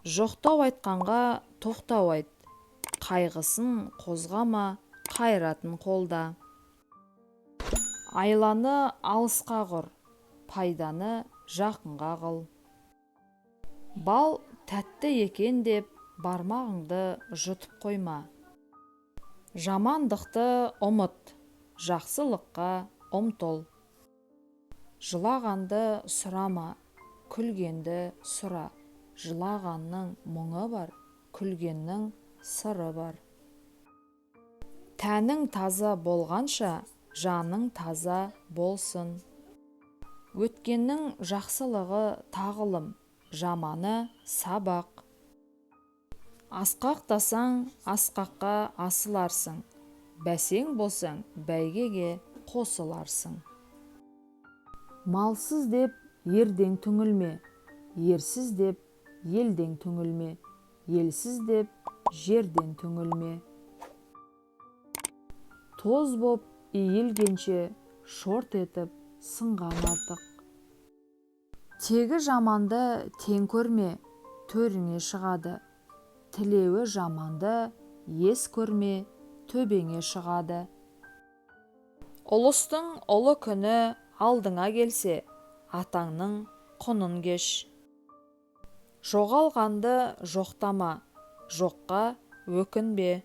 Жоқтау айтқанға тоқтау айт, қайғысын қозғама, қайратын қолда. Айланы алысқа құр, пайданы жақынға қыл. Бал тәтті екен деп, бармағыңды жұтып қойма. Жамандықты ұмыт, жақсылыққа ұмтыл. Жылағанды сұрама, күлгенді сұра. Жылағанның мұңы бар, күлгеннің сыры бар. Тәнің таза болғанша, жаның таза болсын. Өткеннің жақсылығы тағылым, жаманы сабақ. Асқақтасаң, асқаққа асыларсың. Бәсең болсаң, бәйгеге қосыларсың. Малсыз деп ерден түңілме, ерсіз деп елден түңілме, елсіз деп жерден түңілме. Тоз боп иілгенше шорт етіп сынған артық. Тегі жаманды тең көрме, төріңе шығады. Тілеуі жаманды ес көрме, төбеңе шығады. Ұлыстың ұлы күні алдыңа келсе, атаңның құнын кеш. Жоғалғанды жоқтама, жоққа өкінбе.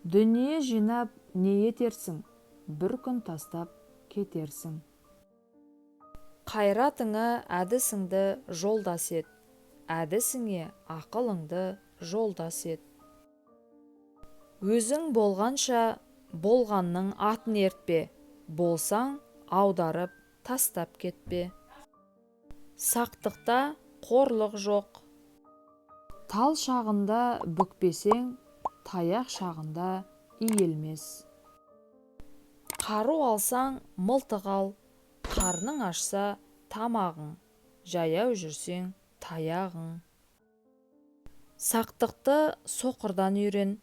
Дүние жинап не етерсің, бір күн тастап кетерсің. Қайратыңа әдісіңді жолдас ет, әдісіңе ақылыңды жолдас ет. Өзің болғанша болғанның атын ертпе, болсаң аударып тастап кетпе. Сақтықта қорлық жоқ. Тал шағында бүкпесең, таяқ шағында иілмес. Қару алсаң мылтық ал, қарның ашса тамағың, жаяу жүрсең таяғың. Сақтықты соқырдан үйрен,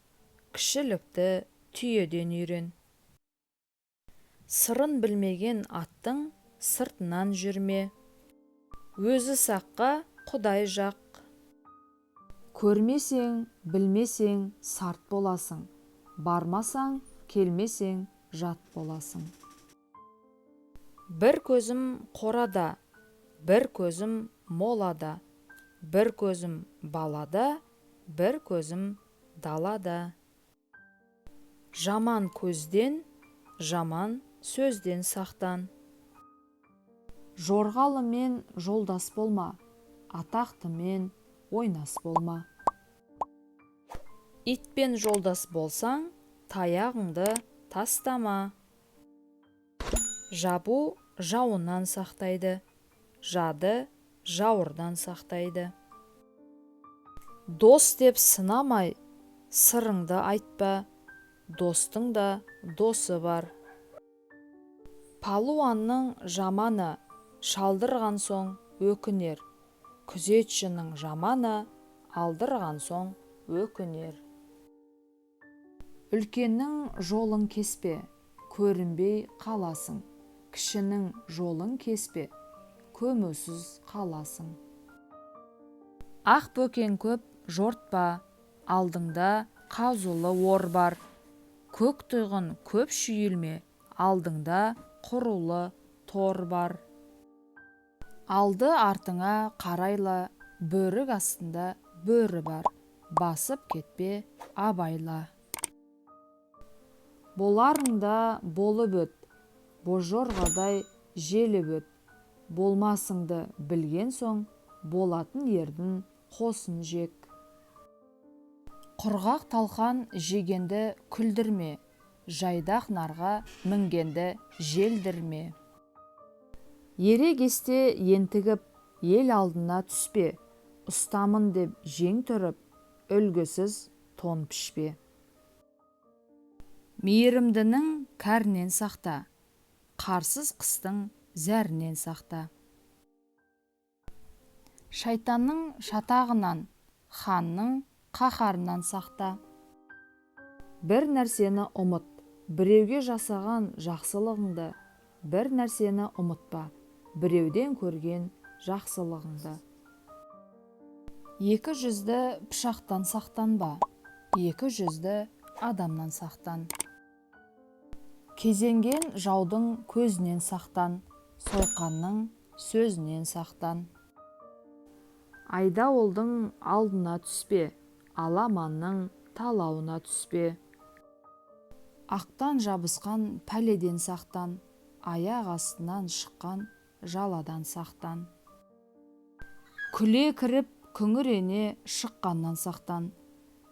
кішілікті түйеден үйрен. Сырын білмеген аттың сыртынан жүрме. Өзі саққа Құдай жақ. Көрмесең, білмесең сарт боласың. Бармасаң, келмесең жат боласың. Бір көзім қорада, бір көзім молада, бір көзім балада, бір көзім далада. Жаман көзден, жаман сөзден сақтан. Жорғалымен жолдас болма, атақтымен ойнас болма. Итпен жолдас болсаң, таяғыңды тастама. Жабу жауынан сақтайды, жады жауырдан сақтайды. Дос деп сынамай, сырыңды айтпа, достың да досы бар. Палуанның жаманы шалдырған соң өкінер, күзетшінің жаманы алдырған соң өкінер. Үлкеннің жолын кеспе, көрінбей қаласың. Кішінің жолын кеспе, көмусіз қаласың. Ақ бөкен көп жортпа, алдыңда қазулы ор бар. Көк тұйғын көп шүйілме, алдыңда құрулы тор бар. Алды артыңа қарайла, бөрік астында бөрі бар. Басып кетпе, абайла. Боларыңда болып өт, бозжорғадай желіп өт. Болмасыңды білген соң, болатын ердің қосын жек. Құрғақ талқан жегенді күлдірме, жайдақ нарға мінгенді желдірме. Ерегесте ентігіп, ел алдына түспе, ұстамын деп жең тұрып, үлгісіз тон пішпе. Мейірімдінің кәрінен сақта, қарсыз қыстың зәрінен сақта. Шайтанның шатағынан, ханның қаһарынан сақта. Бір нәрсені ұмыт, біреуге жасаған жақсылығыңды, бір нәрсені ұмытпа, біреуден көрген жақсылығыңды. Екі жүзді пышақтан сақтанба, екі жүзді адамнан сақтан. Кезенген жаудың көзінен сақтан, сойқанның сөзінен сақтан. Айдауылдың алдына түспе, аламанның талауына түспе. Ақтан жабысқан пәледен сақтан, аяқ астынан шыққан жаладан сақтан. Күле кіріп күңірене шыққаннан сақтан,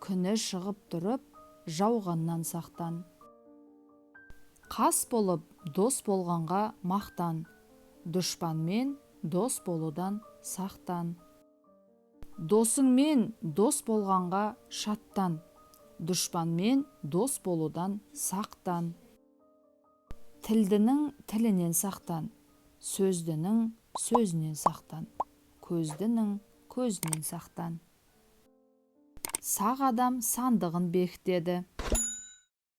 күні шығып тұрып жауғаннан сақтан. Қас болып дос болғанға мақтан, дұшпанмен дос болудан сақтан. Досыңмен дос болғанға шаттан, дұшпанмен дос болудан сақтан. Тілдінің тілінен сақтан, сөздінің сөзінен сақтан, көздінің көзінен сақтан. Сақ адам сандығын бекітеді,